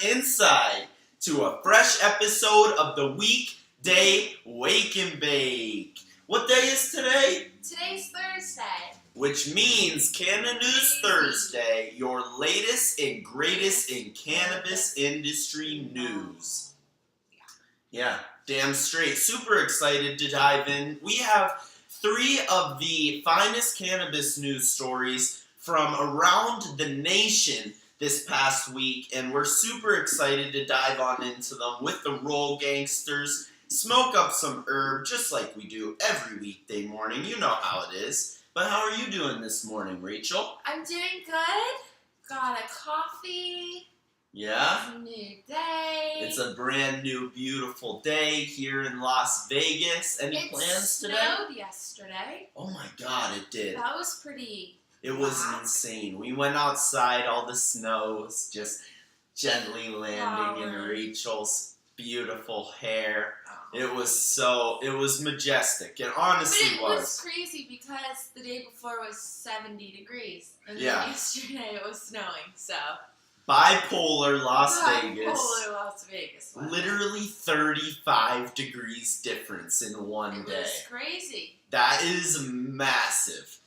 inside to a fresh episode of the Weekday Wake and Bake. What day is today? Today's Thursday. Which means Canna News Thursday, your latest and greatest in cannabis industry news. Yeah, damn straight. Super excited to dive in. We have 3 of the finest cannabis news stories from around the nation this past week, and we're super excited to dive on into them with the Roll Gangsters, smoke up some herb just like we do every weekday morning. You know how it is. But how are you doing this morning, Rachel? I'm doing good. Got a coffee. Yeah? It's a new day. It's a brand new, beautiful day here in Las Vegas. Any plans today? It snowed yesterday. Oh my god, it did. That was pretty. It was insane. We went outside, all the snow was just gently landing in Rachel's beautiful hair. It was majestic. It honestly But it was crazy because the day before was 70 degrees. And then yesterday it was snowing, so. Bipolar Las Vegas. Literally 35 degrees difference in one day. It was crazy. That is massive.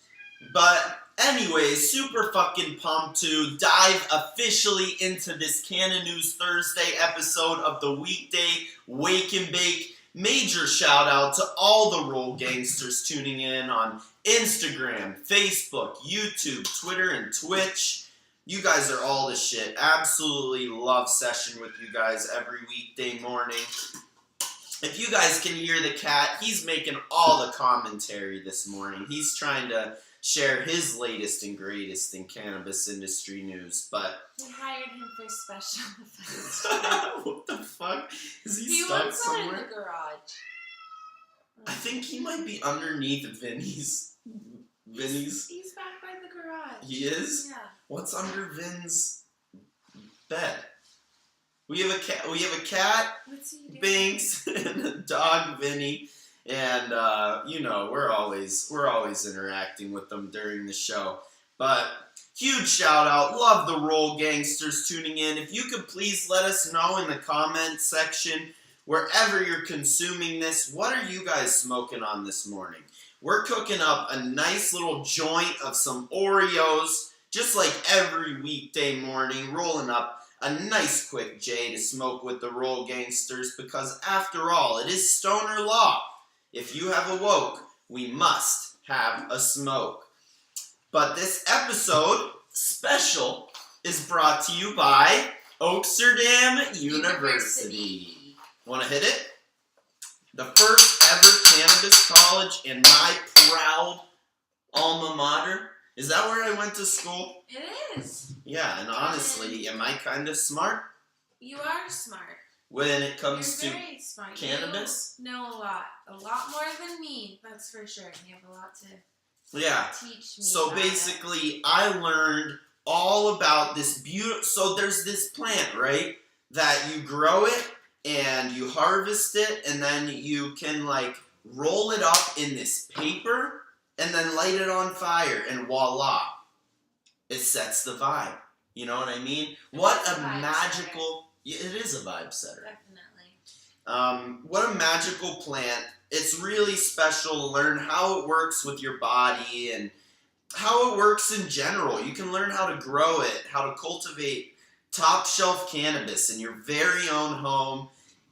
But anyways, super fucking pumped to dive officially into this Canna News Thursday episode of the Weekday Wake and Bake. Major shout out to all the Roll Gangsters tuning in on Instagram, Facebook, YouTube, Twitter, and Twitch. You guys are all the shit. Absolutely love session with you guys every weekday morning. If you guys can hear the cat, he's making all the commentary this morning. He's trying to share his latest and greatest in cannabis industry news, but we hired him for special effects. What the fuck? Is he stuck somewhere? In the garage. I think he might be underneath Vinny's. He's back by the garage. He is? Yeah. What's under Vin's bed? We have a cat, Binks, and a dog, Vinny. And we're always interacting with them during the show. But huge shout out, love the Roll Gangsters tuning in. If you could please let us know in the comment section, wherever you're consuming this, what are you guys smoking on this morning? We're cooking up a nice little joint of some Oreos, just like every weekday morning, rolling up a nice quick J to smoke with the Roll Gangsters, because after all, it is stoner law. If you have awoke, we must have a smoke. But this episode, special, is brought to you by Oaksterdam University. Want to hit it? The first ever cannabis college in my proud alma mater. Is that where I went to school? It is. Yeah, and honestly, am I kind of smart? You are smart. When it comes to very smart. Cannabis? You know a lot more than me, that's for sure. You have a lot to teach me. So basically, I learned all about this beautiful. So there's this plant, right? That you grow it and you harvest it, and then you can roll it up in this paper and then light it on fire, and voila, it sets the vibe. You know what I mean? What a magical. Yeah, it is a vibe setter. Definitely. What a magical plant. It's really special to learn how it works with your body and how it works in general. You can learn how to grow it, how to cultivate top shelf cannabis in your very own home.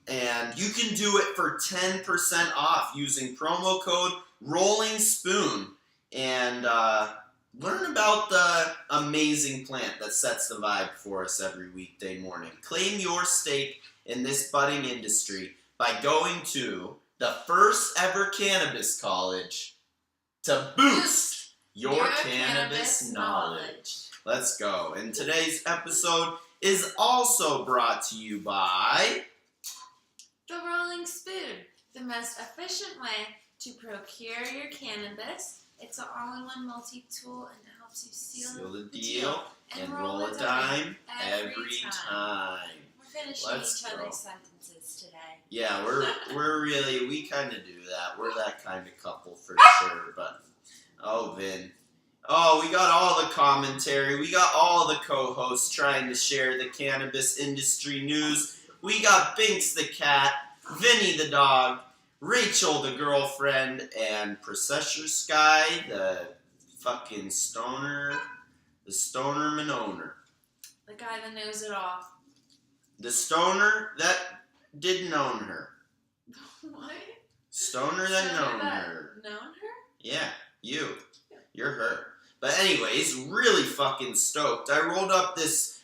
And you can do it for 10% off using promo code Rolling Spoon. And learn about the amazing plant that sets the vibe for us every weekday morning. Claim your stake in this budding industry by going to the first ever cannabis college to boost your cannabis knowledge. Let's go. And today's episode is also brought to you by the Rolling Spoon, the most efficient way to procure your cannabis. It's an all-in-one multi-tool, and it helps you seal the deal and roll a dime every time. We're finishing each other's sentences today. Yeah, we kind of do that. We're that kind of couple for sure. But oh, Vin, Oh, we got all the commentary. We got all the co-hosts trying to share the cannabis industry news. We got Binks the cat, Vinny the dog, Rachel the girlfriend, and Processor Sky the fucking stoner, the stoner manowner. The guy that knows it all. The stoner that didn't own her. What? Stoner that known her. Known her? Yeah, you. You're her. But anyways, really fucking stoked. I rolled up this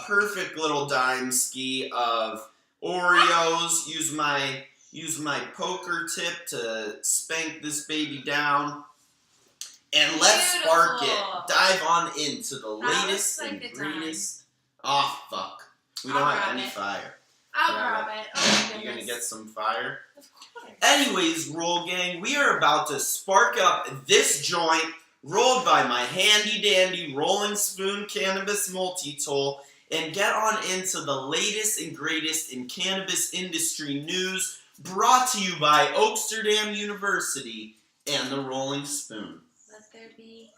perfect little dime ski of Oreos. Use my poker tip to spank this baby down. And let's spark it. Dive on into the latest and greatest. Oh, fuck. We don't have any fire. I'll grab it. Oh, my you gonna goodness. get some fire? Of course. Anyways, Roll Gang, we are about to spark up this joint rolled by my handy dandy rolling spoon cannabis multi-tool and get on into the latest and greatest in cannabis industry news brought to you by Oaksterdam University and the Rolling Spoon. Let there be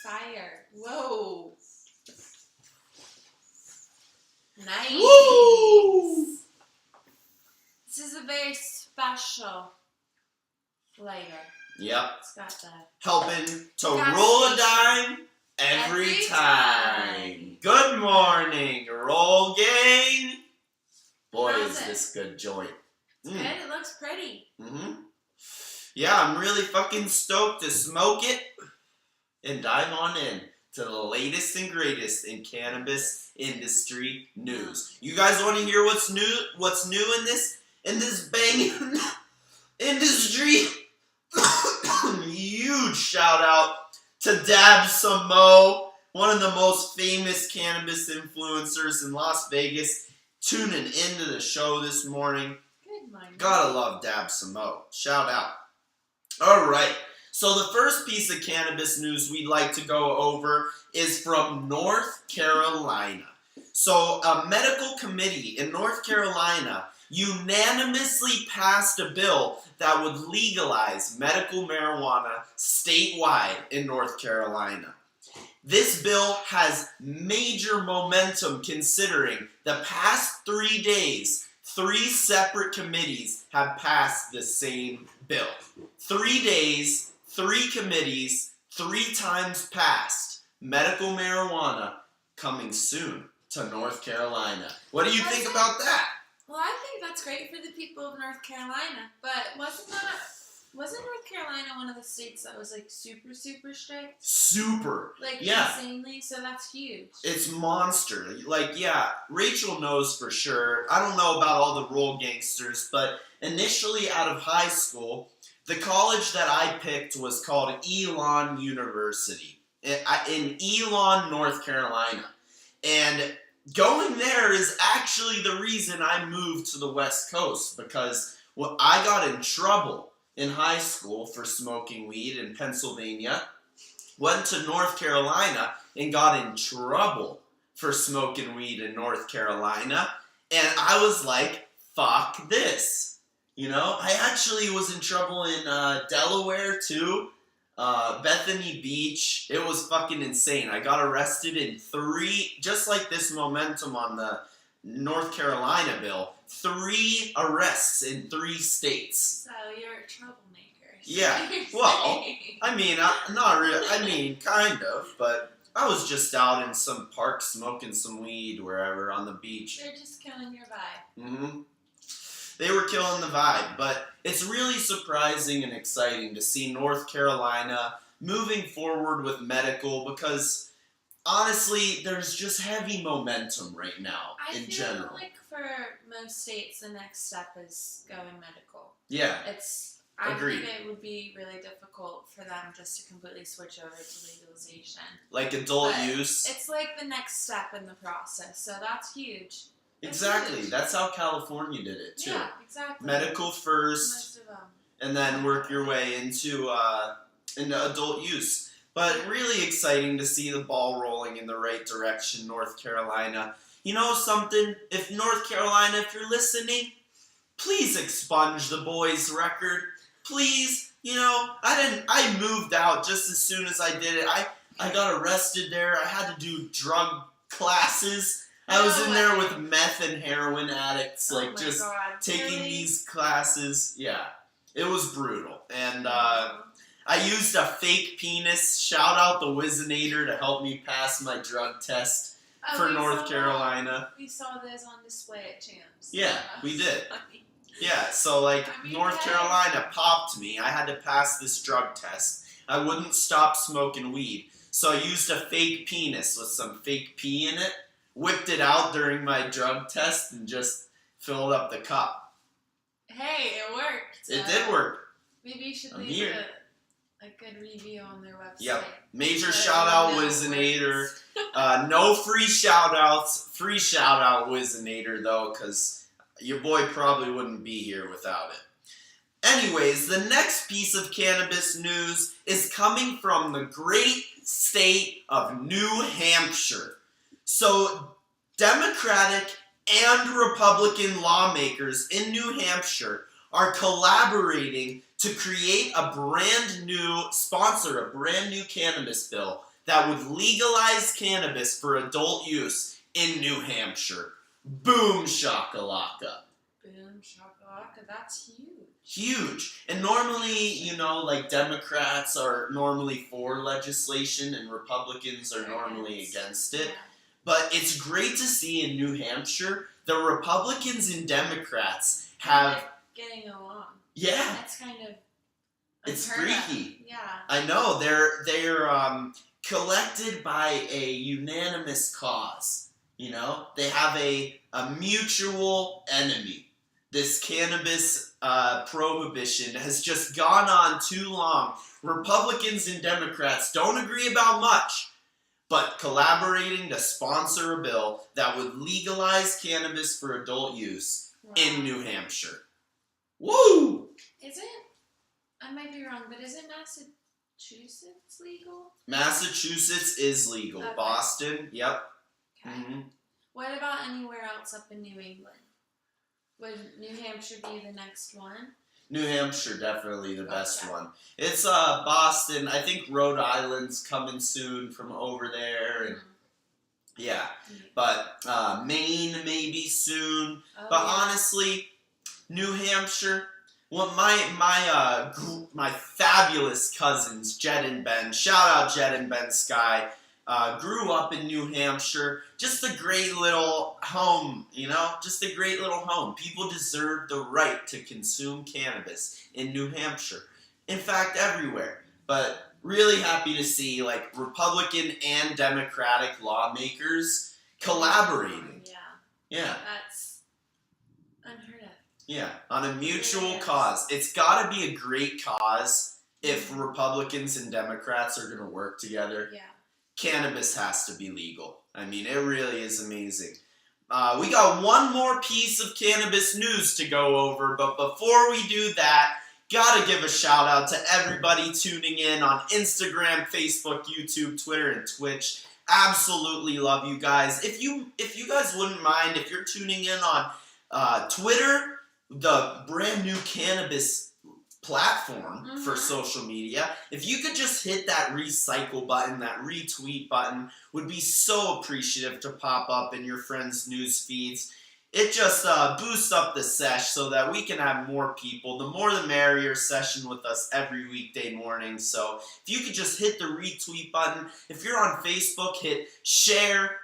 fire. Whoa. Nice. Woo! This is a very special lighter. Yep. It's got that. Helping to Gas roll a station. dime every time. Good morning, Roll Gang. Boy, How's is it? this good joint. It's good. It looks pretty. Yeah, I'm really fucking stoked to smoke it and dive on in to the latest and greatest in cannabis industry news. You guys want to hear what's new? What's new in this banging industry? Huge shout out to Dab Samo, one of the most famous cannabis influencers in Las Vegas, tuning into the show this morning. Good morning. Gotta love Dab Samo. Shout out. Alright, so the first piece of cannabis news we'd like to go over is from North Carolina. So a medical committee in North Carolina unanimously passed a bill that would legalize medical marijuana statewide in North Carolina. This bill has major momentum considering the past 3 days, 3 separate committees have passed the same bill. 3 days, 3 committees, 3 times passed. Medical marijuana coming soon to North Carolina. What do you think about that? Well, I think that's great for the people of North Carolina, but wasn't North Carolina one of the states that was like super, super strict? Super. Like yeah. Insanely, so that's huge. It's monster. Like, yeah, Rachel knows for sure. I don't know about all the roll gangsters, but initially out of high school, the college that I picked was called Elon University in Elon, North Carolina. And going there is actually the reason I moved to the West Coast, because I got in trouble in high school for smoking weed in Pennsylvania, went to North Carolina and got in trouble for smoking weed in North Carolina, and I was like, fuck this. You know, I actually was in trouble in Delaware too. Bethany Beach, it was fucking insane. I got arrested in 3, just like this momentum on the North Carolina bill, 3 arrests in 3 states. So you're a troublemaker. Yeah, well, I mean, not really, I mean, kind of, but I was just out in some park smoking some weed wherever on the beach. They're just killing your vibe. They were killing the vibe, but it's really surprising and exciting to see North Carolina moving forward with medical, because honestly, there's just heavy momentum right now in general. I feel like for most states, the next step is going medical. Yeah. I Agreed. think it would be really difficult for them just to completely switch over to legalization. Like adult But use. It's like the next step in the process, so that's huge. Exactly. That's how California did it too. Yeah, exactly. Medical first, Most of them. and then work your way into adult use. But really exciting to see the ball rolling in the right direction, North Carolina. You know something? If North Carolina, if you're listening, please expunge the boys' record. Please, you know, I moved out just as soon as I did it. I got arrested there. I had to do drug classes. I was in there with meth and heroin addicts, like just taking these classes. Yeah, it was brutal. And I used a fake penis. Shout out the Wizinator to help me pass my drug test for North Carolina. We saw this on display at Champs. Yeah, we did. Yeah, so like North Carolina popped me. I had to pass this drug test. I wouldn't stop smoking weed. So I used a fake penis with some fake pee in it, whipped it out during my drug test, and just filled up the cup. Hey, it worked. It did work. Maybe you should leave a good review on their website. Yep. Major shout out Wizinator. No free shout outs. Free shout out Wizinator though, because your boy probably wouldn't be here without it. Anyways, the next piece of cannabis news is coming from the great state of New Hampshire. So, Democratic and Republican lawmakers in New Hampshire are collaborating to create a brand new cannabis bill that would legalize cannabis for adult use in New Hampshire. Boom shakalaka. Boom shakalaka, that's huge. Huge. And normally, you know, like Democrats are normally for legislation and Republicans are normally against it. Yeah. But it's great to see in New Hampshire, the Republicans and Democrats have... getting along. Yeah. That's kind of... It's freaky. Yeah. I know. They're collected by a unanimous cause. You know? They have a mutual enemy. This cannabis prohibition has just gone on too long. Republicans and Democrats don't agree about much, but collaborating to sponsor a bill that would legalize cannabis for adult use in New Hampshire. Woo! Is it? I might be wrong, but isn't Massachusetts legal? Massachusetts is legal. Okay. Boston, yep. Okay. Mm-hmm. What about anywhere else up in New England? Would New Hampshire be the next one? New Hampshire, definitely the best one. It's Boston. I think Rhode Island's coming soon from over there. And yeah. But Maine maybe soon. Oh, but honestly, New Hampshire, well, my fabulous cousins, Jed and Ben, shout out Jed and Ben Sky, grew up in New Hampshire. Just a great little home, you know? Just a great little home. People deserve the right to consume cannabis in New Hampshire. In fact, everywhere. But really happy to see, like, Republican and Democratic lawmakers collaborating. Yeah. That's unheard of. Yeah, on a mutual cause. It's got to be a great cause if Republicans and Democrats are going to work together. Yeah. Cannabis has to be legal. I mean, it really is amazing. We got one more piece of cannabis news to go over, but before we do that, gotta give a shout out to everybody tuning in on Instagram, Facebook, YouTube, Twitter, and Twitch. Absolutely love you guys. If you guys wouldn't mind, if you're tuning in on Twitter, the brand new cannabis platform for social media, if you could just hit that recycle button, that retweet button, would be so appreciative to pop up in your friends' news feeds. It just boosts up the sesh so that we can have more people. The more the merrier session with us every weekday morning. So if you could just hit the retweet button. If you're on Facebook, hit share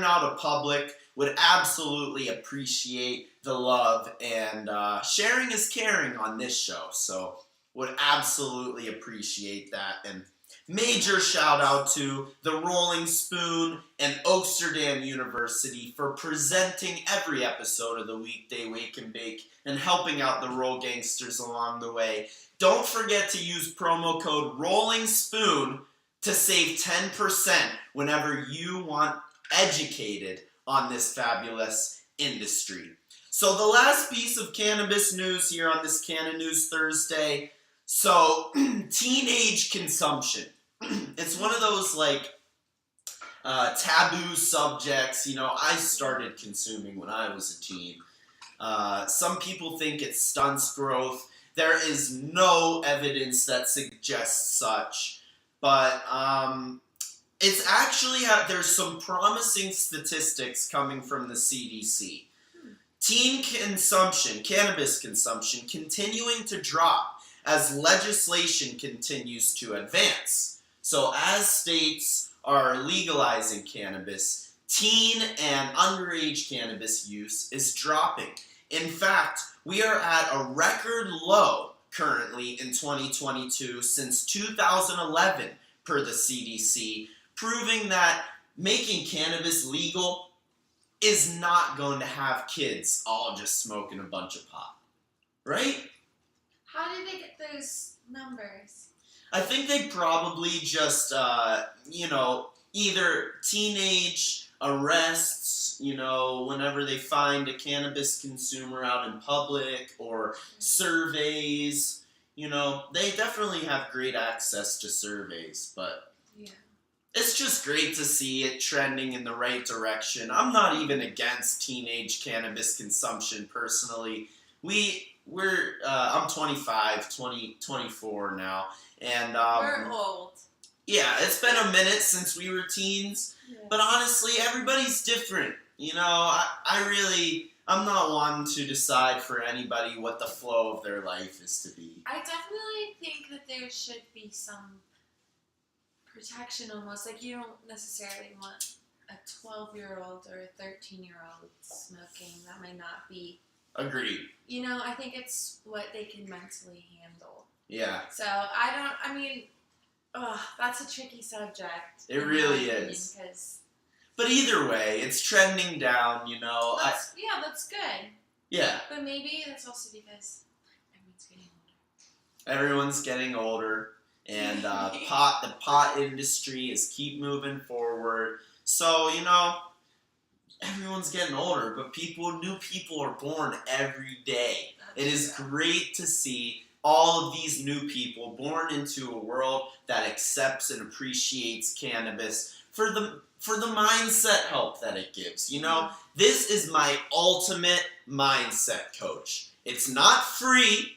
now to public. Would absolutely appreciate the love, and sharing is caring on this show, so would absolutely appreciate that. And major shout out to the Rolling Spoon and Oaksterdam University for presenting every episode of the Weekday Wake and Bake and helping out the Roll Gangsters along the way. Don't forget to use promo code Rolling Spoon to save 10% whenever you want educated on this fabulous industry. So the last piece of cannabis news here on this Canna News Thursday. So teenage consumption. It's one of those like taboo subjects. You know, I started consuming when I was a teen. Some people think it stunts growth. There is no evidence that suggests such. But It's actually, there's some promising statistics coming from the CDC. Teen consumption, cannabis consumption, continuing to drop as legislation continues to advance. So as states are legalizing cannabis, teen and underage cannabis use is dropping. In fact, we are at a record low currently in 2022 since 2011 per the CDC, proving that making cannabis legal is not going to have kids all just smoking a bunch of pot. Right? How did they get those numbers? I think they probably just, either teenage arrests, whenever they find a cannabis consumer out in public, or surveys. They definitely have great access to surveys, but yeah. It's just great to see it trending in the right direction. I'm not even against teenage cannabis consumption personally. I'm 25, 24 now, and we're old. Yeah, it's been a minute since we were teens, but honestly, everybody's different. I'm not one to decide for anybody what the flow of their life is to be. I definitely think that there should be some protection almost. Like, you don't necessarily want a 12-year-old or a 13-year-old smoking. That might not be. Agreed. I think it's what they can mentally handle. Yeah. So, that's a tricky subject. It really is. But either way, it's trending down, That's good. Yeah. But maybe that's also because everyone's getting older. Everyone's getting older, and the pot industry is keep moving forward. So, everyone's getting older, but new people are born every day. It is great to see all of these new people born into a world that accepts and appreciates cannabis for the mindset help that it gives. This is my ultimate mindset coach. It's not free.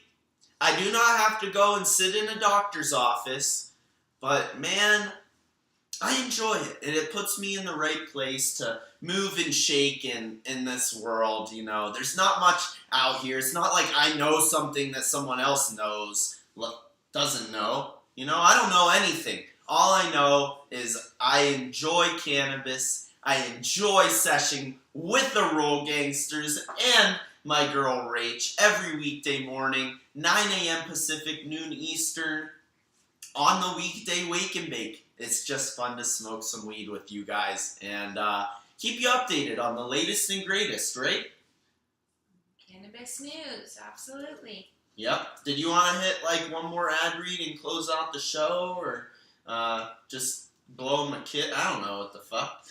I do not have to go and sit in a doctor's office, but man, I enjoy it, and it puts me in the right place to move and shake in this world. There's not much out here. It's not like I know something that someone else doesn't know. I don't know anything. All I know is I enjoy cannabis. I enjoy seshing with the Roll Gangsters and my girl Rach every weekday morning, 9 a.m. Pacific, noon Eastern, on the Weekday Wake and Bake. It's just fun to smoke some weed with you guys and keep you updated on the latest and greatest, right? Cannabis news, absolutely. Yep. Did you want to hit one more ad read and close out the show, or just blow them a kid? I don't know what the fuck.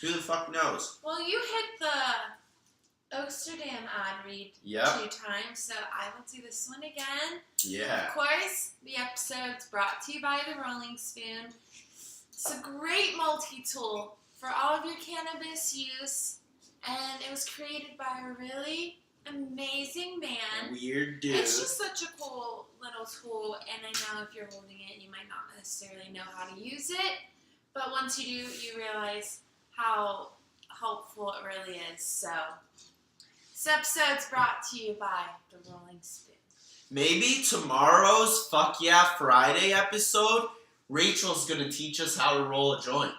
Who the fuck knows? Well, you hit the Amsterdam ad read 2 times, so I will do this one again. Yeah. Of course, the episode's brought to you by the Rolling Spoon. It's a great multi-tool for all of your cannabis use, and it was created by a really amazing man. Weird dude. It's just such a cool little tool, and I know if you're holding it, you might not necessarily know how to use it, but once you do, you realize how helpful it really is. So, this episode's brought to you by the Rolling Spoon. Maybe tomorrow's Fuck Yeah Friday episode, Rachel's gonna teach us how to roll a joint.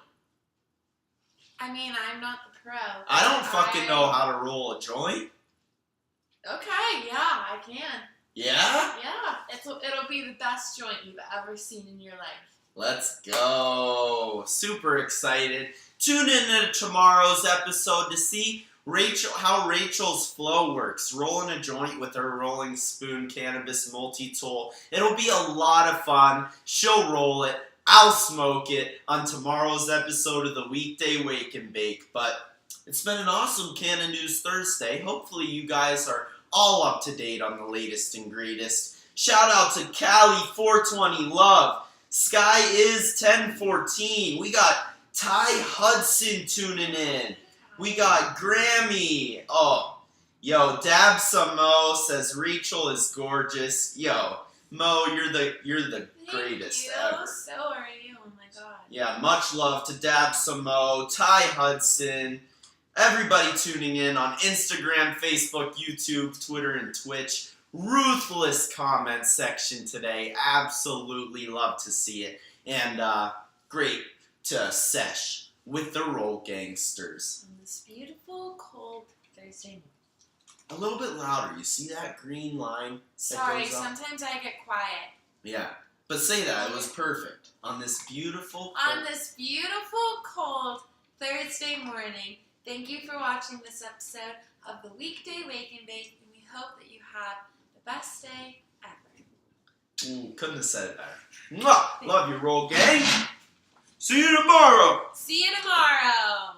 I'm not the pro. I don't fucking know how to roll a joint. Okay, yeah, I can. Yeah? Yeah, it'll be the best joint you've ever seen in your life. Let's go. Super excited. Tune in to tomorrow's episode to see how Rachel's flow works, rolling a joint with her Rolling Spoon cannabis multi-tool. It'll be a lot of fun. She'll roll it. I'll smoke it on tomorrow's episode of the Weekday Wake and Bake. But it's been an awesome Can of News Thursday. Hopefully you guys are all up to date on the latest and greatest. Shout out to Cali 420 Love. Sky is 1014. We got Ty Hudson tuning in. We got Grammy. Oh, yo, Dab Some Mo says Rachel is gorgeous. Yo, Mo, you're the greatest ever. So are you. Oh my god. Yeah, much love to Dab Samo, Ty Hudson, everybody tuning in on Instagram, Facebook, YouTube, Twitter, and Twitch. Ruthless comment section today. Absolutely love to see it. And great to sesh with the Roll Gangsters. On this beautiful, cold Thursday morning. A little bit louder. You see that green line? Sorry, sometimes I get quiet. Yeah, but say that. It was perfect. On this beautiful... On this beautiful, cold Thursday morning, thank you for watching this episode of the Weekday Wake and Bake, and we hope that you have the best day ever. Couldn't have said it better. Mwah! Love you, Roll Gang. See you tomorrow. See you tomorrow.